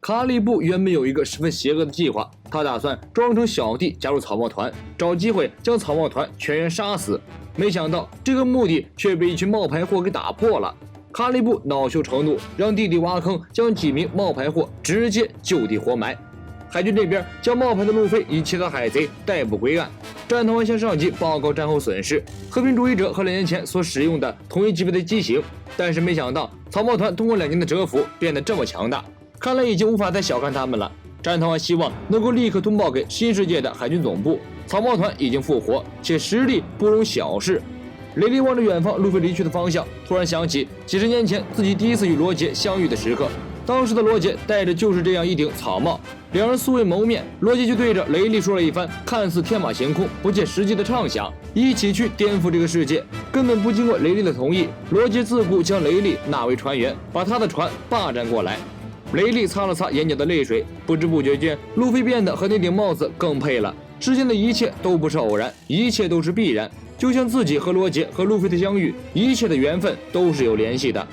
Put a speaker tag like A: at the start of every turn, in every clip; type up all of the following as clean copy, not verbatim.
A: 卡利布原本有一个十分邪恶的计划，他打算装成小弟加入草帽团，找机会将草帽团全员杀死。没想到这个目的却被一群冒牌货给打破了。卡利布恼羞成怒，让弟弟挖坑，将几名冒牌货直接就地活埋。海军这边将冒牌的路飞以及其他海贼逮捕归案。战团向上级报告战后损失，和平主义者和2年前所使用的同一级别的机型，但是没想到草帽团通过2年的蛰伏变得这么强大，看来已经无法再小看他们了。战团希望能够立刻通报给新世界的海军总部，草帽团已经复活，且实力不容小视。雷利望着远方路飞离去的方向，突然想起几十年前自己第一次与罗杰相遇的时刻，当时的罗杰戴着就是这样一顶草帽，两人素未谋面，罗杰就对着雷利说了一番看似天马行空、不切实际的畅想，一起去颠覆这个世界。根本不经过雷利的同意，罗杰自顾将雷利纳为船员，把他的船霸占过来。雷利擦了擦眼角的泪水，不知不觉间，路飞变得和那顶帽子更配了。世间的一切都不是偶然，一切都是必然。就像自己和罗杰和路飞的相遇，一切的缘分都是有联系的。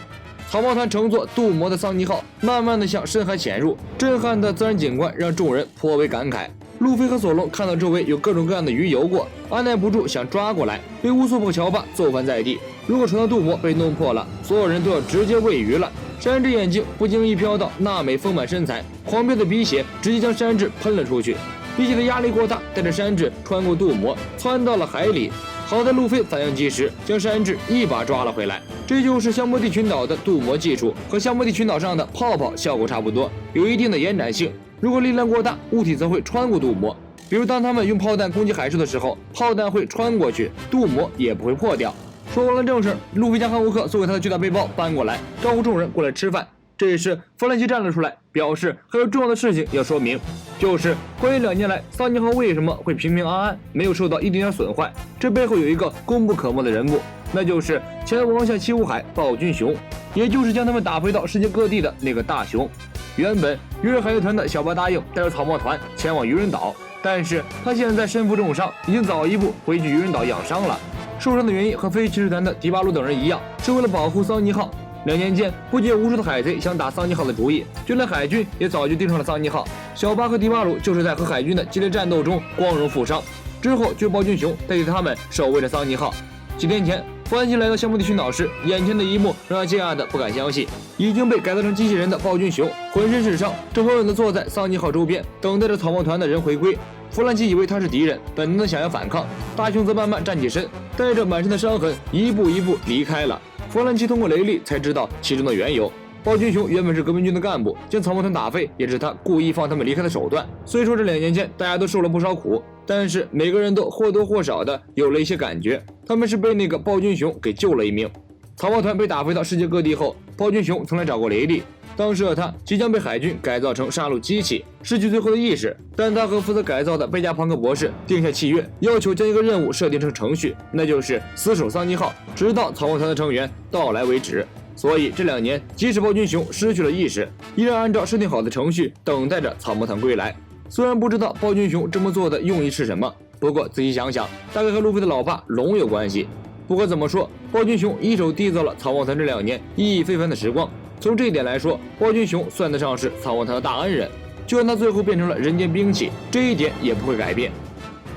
A: 草帽团乘坐镀膜的桑尼号，慢慢地向深海潜入，震撼的自然景观让众人颇为感慨。路飞和索隆看到周围有各种各样的鱼游过，按耐不住想抓过来，被乌索普乔巴揍翻在地。如果船的镀膜被弄破了，所有人都要直接喂鱼了。山治眼睛不经意瞟到娜美丰满身材，狂飙的鼻血直接将山治喷了出去。鼻血的压力过大，带着山治穿过镀膜，窜到了海里。好在路飞反应及时，将山治一把抓了回来。这就是香波地群岛的镀膜技术，和香波地群岛上的泡泡效果差不多，有一定的延展性。如果力量过大，物体则会穿过镀膜。比如当他们用炮弹攻击海兽的时候，炮弹会穿过去，镀膜也不会破掉。说完了正事，路飞将汉乌克送给他的巨大背包搬过来，招呼众人过来吃饭。这时弗兰奇站了出来，表示还有重要的事情要说明，就是关于2年来桑尼号为什么会平平安安，没有受到一丁点损坏，这背后有一个功不可没的人物，那就是前往下七武海暴君熊，也就是将他们打飞到世界各地的那个大熊。原本鱼人海贼团的小巴答应带着草帽团前往鱼人岛，但是他现在身负重伤，已经早一步回去鱼人岛养伤了。受伤的原因和飞骑士团的迪巴鲁等人一样，是为了保护桑尼号。2年间，不仅有无数的海贼想打桑尼号的主意，就连海军也早就盯上了桑尼号。小巴和迪巴鲁就是在和海军的激烈战斗中光荣负伤，之后就暴君熊代替他们守卫着桑尼号。几天前，弗兰奇来到香波地群岛时，眼前的一幕让他惊讶的不敢相信：已经被改造成机器人的暴君熊浑身是伤，正稳稳地坐在桑尼号周边，等待着草帽团的人回归。弗兰奇以为他是敌人，本能的想要反抗，大熊则慢慢站起身，带着满身的伤痕，一步一步离开了。弗兰奇通过雷利才知道其中的缘由。暴君熊原本是革命军的干部，将草帽团打飞也是他故意放他们离开的手段。虽说这2年间大家都受了不少苦，但是每个人都或多或少的有了一些感觉，他们是被那个暴君熊给救了一命。草帽团被打飞到世界各地后，暴君熊曾来找过雷利，当时的他即将被海军改造成杀戮机器，失去最后的意识，但他和负责改造的贝加庞克博士定下契约，要求将一个任务设定成程序，那就是死守桑尼号，直到草帽团的成员到来为止。所以这2年，即使暴君熊失去了意识，依然按照设定好的程序等待着草帽团归来。虽然不知道暴君熊这么做的用意是什么，不过仔细想想，大概和路飞的老爸龙有关系。不管怎么说，暴君熊一手缔造了草帽团这2年意义非凡的时光。从这一点来说，暴君熊算得上是草帽团的大恩人。就算他最后变成了人间兵器，这一点也不会改变。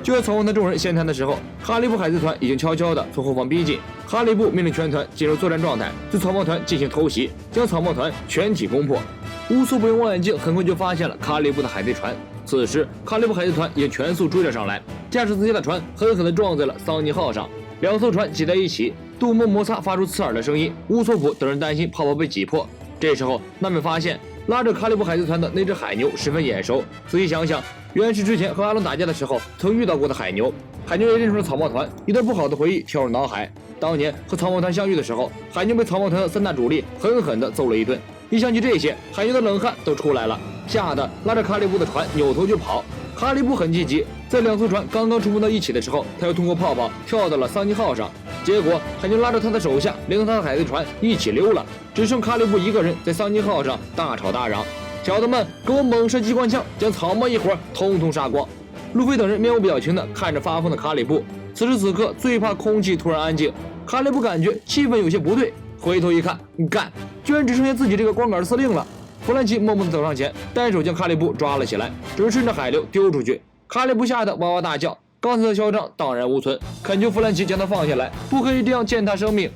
A: 就在草帽团众人闲谈的时候，哈利布海贼团已经悄悄地从后方逼近。哈利布命令全团进入作战状态，对草帽团进行偷袭，将草帽团全体攻破。乌索普用望远镜很快就发现了卡利布的海贼船，此时卡利布海贼团也全速追了上来，驾驶自己的船狠狠地撞在了桑尼号上，2艘船挤在一起，镀膜摩擦发出刺耳的声音。乌索普等人担心泡泡被挤破，这时候他们发现拉着卡利布海贼团的那只海牛十分眼熟，仔细想想，原是之前和阿龙打架的时候曾遇到过的海牛。海牛也认出了草帽团，一段不好的回忆跳入脑海。当年和草帽团相遇的时候，海牛被草帽团的3大主力狠狠地揍了一顿。一想起这些，海牛的冷汗都出来了，吓得拉着卡利布的船扭头就跑。卡利布很积极，在2艘船刚刚触碰到一起的时候，他又通过泡泡跳到了桑尼号上，结果海牛拉着他的手下，连同他的海贼船一起溜了，只剩卡利布一个人在桑尼号上大吵大嚷：“小子们，给我猛射机关枪，将草帽一伙统统杀光！”路飞等人面无表情地看着发疯的卡利布。此时此刻，最怕空气突然安静。卡利布感觉气氛有些不对，回头一看，干，居然只剩下自己这个光杆司令了。弗兰奇默默地走上前，单手将卡利布抓了起来，准顺着海流丢出去。卡利布吓得哇哇大叫，刚才的嚣张荡然无存，恳求弗兰奇将他放下来，不可以这样践踏生命。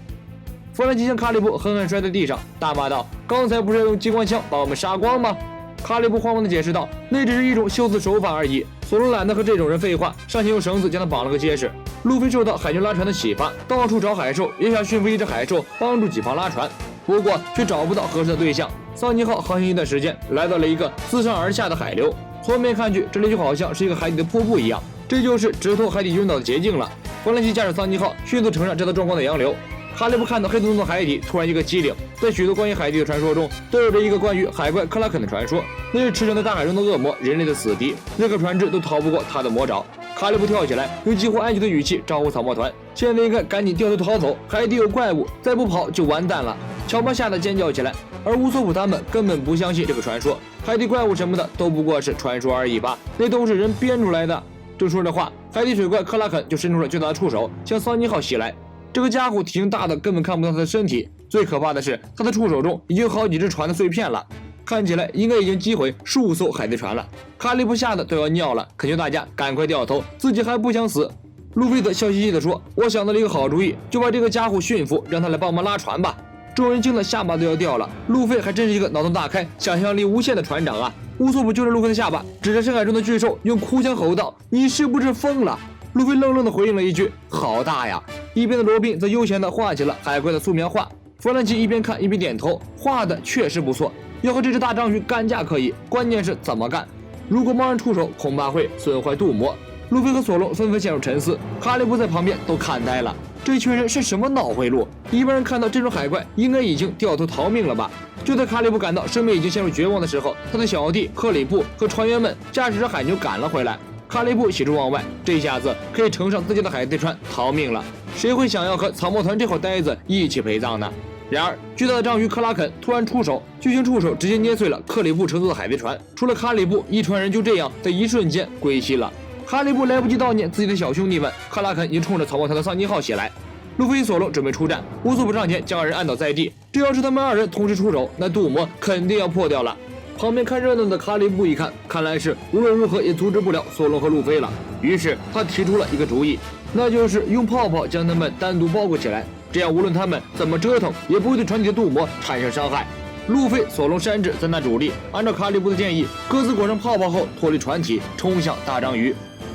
A: 弗兰奇将卡利布狠狠摔在地上，大骂道：“刚才不是要用机关枪把我们杀光吗？”卡利布慌忙地解释道：“那只是一种修辞手法而已。”索隆懒得和这种人废话，上前用绳子将他绑了个结实。路飞受到海军拉船的启发，到处找海兽，也想驯服一只海兽，帮助己方拉船，不过却找不到合适的对象。桑尼号航行一段时间，来到了一个自上而下的海流，从面看去，这里就好像是一个海底的瀑布一样，这就是直通海底群岛的捷径了。弗兰奇驾驶桑尼号迅速乘上这道壮观的洋流。卡利布看到黑洞洞的海底突然一个机灵，在许多关于海底的传说中，都有着一个关于海怪克拉肯的传说，那是驰骋在大海中的恶魔，人类的死敌，任何船只都逃不过他的魔爪。卡利布跳起来，用几乎安全的语气招呼草帽团：“现在应该赶紧掉头逃走，海底有怪物，再不跑就完蛋了。”乔巴吓得尖叫起来，而乌索普他们根本不相信这个传说，海底怪物什么的都不过是传说而已吧，那都是人编出来的。正说着话，海底水怪克拉肯就伸出了巨大的触手，向桑尼号袭来。这个家伙体型大的根本看不到他的身体，最可怕的是他的触手中已经有好几只船的碎片了，看起来应该已经击毁数艘海贼船了。卡利布吓得都要尿了，恳求大家赶快掉头，自己还不想死。路飞则笑嘻嘻地说：“我想到了一个好主意，就把这个家伙驯服，让他来帮忙拉船吧。”众人惊得下巴都要掉了。路飞还真是一个脑洞大开、想象力无限的船长啊！乌索普揪着路飞的下巴，指着深海中的巨兽，用哭腔吼道：“你是不是疯了？”路飞愣愣地回应了一句：“好大呀！”一边的罗宾则悠闲地画起了海怪的素描画。弗兰奇一边看一边点头，画的确实不错。要和这只大章鱼干架可以，关键是怎么干。如果贸然出手，恐怕会损坏镀膜。路飞和索隆纷纷陷入沉思，卡利布在旁边都看呆了。这群人是什么脑回路？一般人看到这种海怪，应该已经掉头逃命了吧？就在卡利布感到生命已经陷入绝望的时候，他的小弟克里布和船员们驾驶着海牛赶了回来。卡利布喜出望外，这下子可以乘上自己的海贼船逃命了。谁会想要和草帽团这伙呆子一起陪葬呢？然而，巨大的章鱼克拉肯突然出手，巨型触手直接捏碎了克里布乘坐的海贼船。除了卡里布，一船人就这样在一瞬间归西了。卡里布来不及悼念自己的小兄弟们，克拉肯已经冲着草帽团的桑尼号袭来。路飞与索隆准备出战，乌索普上前将二人按倒在地。这要是他们二人同时出手，那镀膜肯定要破掉了。旁边看热闹的卡利布一看，看来是无论如何也阻止不了索隆和路飞了。于是他提出了一个主意，那就是用泡泡将他们单独包裹起来，这样无论他们怎么折腾，也不会对船体的镀膜产生伤害。路飞、索隆、山治三大主力按照卡利布的建议，各自裹上泡泡后脱离船体，冲向大章鱼。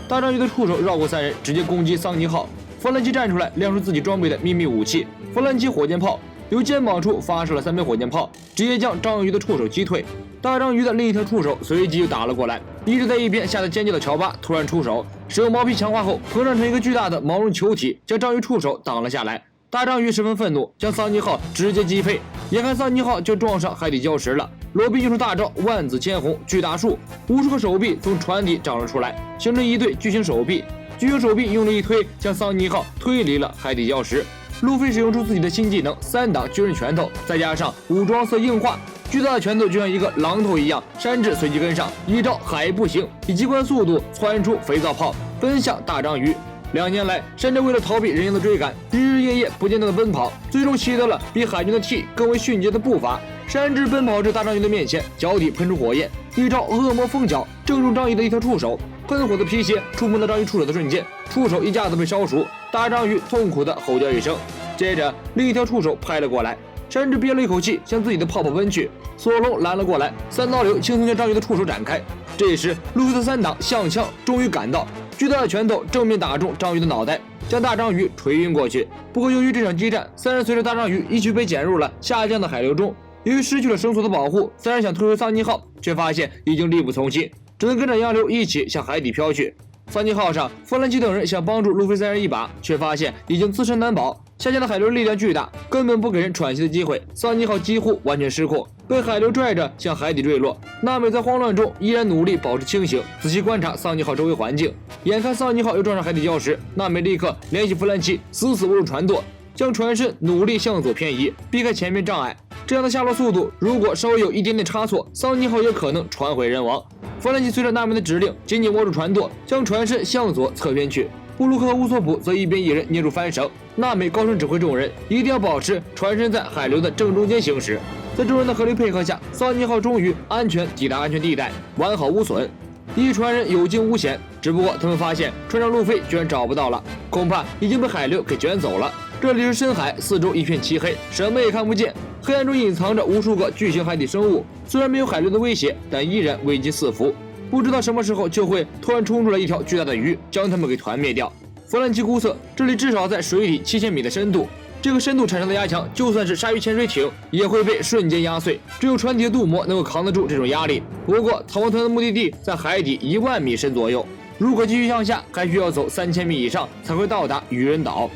A: 大章鱼的触手绕过三人，直接攻击桑尼号。弗兰奇站出来，亮出自己装备的秘密武器——弗兰奇火箭炮，由肩膀处发射了3枚火箭炮，直接将章鱼的触手击退。大章鱼的另一条触手随即又打了过来，一直在一边吓得尖叫的乔巴突然出手，使用毛皮强化后膨胀成一个巨大的毛绒球体，将章鱼触手挡了下来。大章鱼十分愤怒，将桑尼号直接击飞，眼看桑尼号就撞上海底礁石了。罗宾用出大招万紫千红巨大树，无数个手臂从船底长了出来，形成一对巨型手臂。巨型手臂用力一推，将桑尼号推离了海底礁石。路飞使用出自己的新技能3档巨人拳头，再加上武装色硬化，巨大的拳头就像一个榔头一样。山治随即跟上，一招海步行，以极快速度窜出肥皂泡，奔向大章鱼。2年来，山治为了逃避人形的追赶，日日夜夜不间断的奔跑，最终习得了比海军的 T 更为迅捷的步伐。山治奔跑至大章鱼的面前，脚底喷出火焰，一招恶魔风脚正中章鱼的一条触手。喷火的皮鞋触碰到章鱼触手的瞬间，触手一下子被烧熟，大章鱼痛苦的吼叫一声。接着另一条触手拍了过来，山治憋了一口气，向自己的泡泡奔去。索隆拦了过来，3刀流轻松将章鱼的触手展开。这时路飞的3档相枪终于赶到，巨大的拳头正面打中章鱼的脑袋，将大章鱼锤晕过去。不过由于这场激战，3人随着大章鱼一起被卷入了下降的海流中。由于失去了绳索的保护，3人想推回桑尼号，却发现已经力不从心，只能跟着洋流一起向海底飘去。桑尼号上，弗兰奇等人想帮助路飞3人一把，却发现已经自身难保，下降的海流力量巨大，根本不给人喘息的机会。桑尼号几乎完全失控，被海流拽着向海底坠落。娜美在慌乱中依然努力保持清醒，仔细观察桑尼号周围环境。眼看桑尼号又撞上海底礁石，娜美立刻联系弗兰奇，死死握住船舵，将船身努力向左偏移，避开前面障碍。这样的下落速度，如果稍微有一点点差错，桑尼号也可能船毁人亡。弗兰奇随着纳美的指令，紧紧握住船舵，将船身向左侧偏去。布鲁克和乌索普则一边一人捏住帆绳。纳美高声指挥众人，一定要保持船身在海流的正中间行驶。在众人的合力配合下，桑尼号终于安全抵达安全地带，完好无损。一船人有惊无险，只不过他们发现船长路飞居然找不到了，恐怕已经被海流给卷走了。这里是深海，四周一片漆黑，什么也看不见，黑暗中隐藏着无数个巨型海底生物。虽然没有海流的威胁，但依然危机四伏，不知道什么时候就会突然冲出来一条巨大的鱼，将他们给团灭掉。弗兰奇估测，这里至少在水底7000米的深度。这个深度产生的压强，就算是鲨鱼潜水艇也会被瞬间压碎。只有船体的镀膜能够扛得住这种压力。不过，草帽团的目的地在海底10000米深左右，如果继续向下，还需要走3000米以上才会到达渔人岛。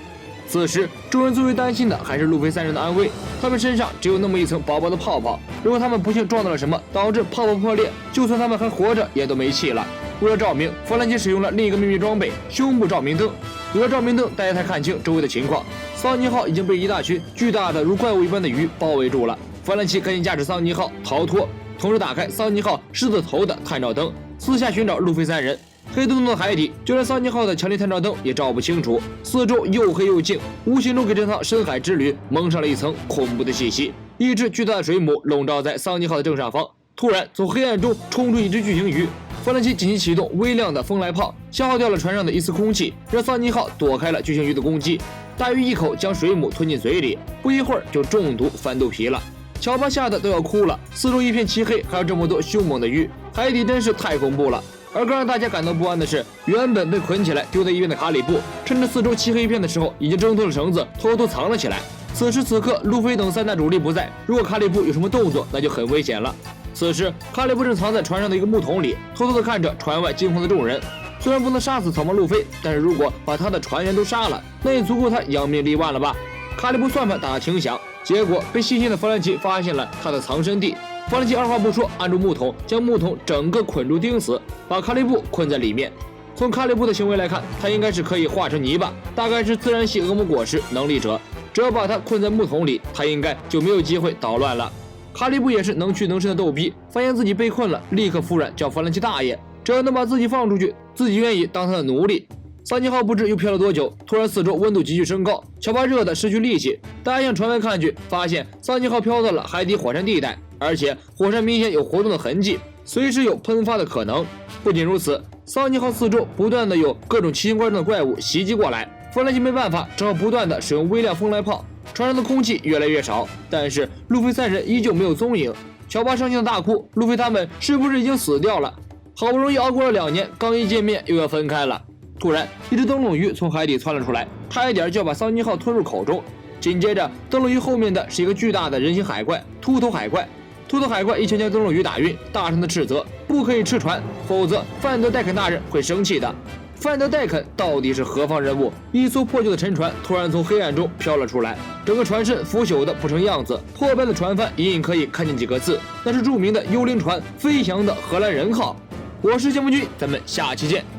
A: 此时，众人最为担心的还是路飞3人的安危。他们身上只有那么一层薄薄的泡泡，如果他们不幸撞到了什么，导致泡泡破裂，就算他们还活着，也都没气了。为了照明，弗兰奇使用了另一个秘密装备——胸部照明灯。有了照明灯，大家才看清周围的情况。桑尼号已经被一大群巨大的如怪物一般的鱼包围住了。弗兰奇赶紧驾驶桑尼号逃脱，同时打开桑尼号狮子头的探照灯，四下寻找路飞3人。黑洞洞的海底，就连桑尼号的强力探照灯也照不清楚，四周又黑又静，无形中给这趟深海之旅蒙上了一层恐怖的气息。一只巨大的水母笼罩在桑尼号的正上方，突然从黑暗中冲出一只巨型鱼。弗兰奇紧急启动微量的风来炮，消耗掉了船上的一丝空气，让桑尼号躲开了巨型鱼的攻击。大鱼一口将水母吞进嘴里，不一会儿就中毒翻肚皮了。乔巴吓得都要哭了，四周一片漆黑，还有这么多凶猛的鱼，海底真是太恐怖了。而更让大家感到不安的是，原本被捆起来丢在一边的卡里布，趁着四周漆黑一片的时候，已经挣脱了绳子，偷偷藏了起来。此时此刻，路飞等3大主力不在，如果卡里布有什么动作，那就很危险了。此时，卡里布正藏在船上的一个木桶里，偷偷地看着船外惊慌的众人。虽然不能杀死草帽路飞，但是如果把他的船员都杀了，那也足够他扬名立万了吧？卡里布算盘打得挺响，结果被细心的弗兰奇发现了他的藏身地。弗兰奇二话不说，按住木桶，将木桶整个捆住钉死，把卡里布困在里面。从卡里布的行为来看，他应该是可以化成泥巴，大概是自然系恶魔果实能力者。只要把他困在木桶里，他应该就没有机会捣乱了。卡里布也是能屈能伸的逗逼，发现自己被困了，立刻服软叫弗兰奇大爷，只要能把自己放出去，自己愿意当他的奴隶。桑尼号不知又飘了多久，突然四周温度急剧升高，乔巴热得失去力气。大家向船外看去，发现桑尼号飘到了海底火山地带，而且火山明显有活动的痕迹，随时有喷发的可能。不仅如此，桑尼号四周不断的有各种奇形怪状的怪物袭击过来，弗兰奇没办法，只好不断的使用微量风来炮。船上的空气越来越少，但是路飞3人依旧没有踪影。乔巴伤心的大哭，路飞他们是不是已经死掉了？好不容易熬过了2年，刚一见面又要分开了。突然，一只灯笼鱼从海底窜了出来，差一点就要把桑尼号吞入口中。紧接着，灯笼鱼后面的是一个巨大的人形海怪——秃头海怪。秃头海怪一拳将灯笼鱼打晕，大声的斥责：“不可以吃船，否则范德戴肯大人会生气的。”范德戴肯到底是何方人物？一艘破旧的沉船突然从黑暗中飘了出来，整个船身腐朽的不成样子，破败的船帆隐隐可以看见几个字，那是著名的幽灵船飞翔的荷兰人号。我是节目君，咱们下期见。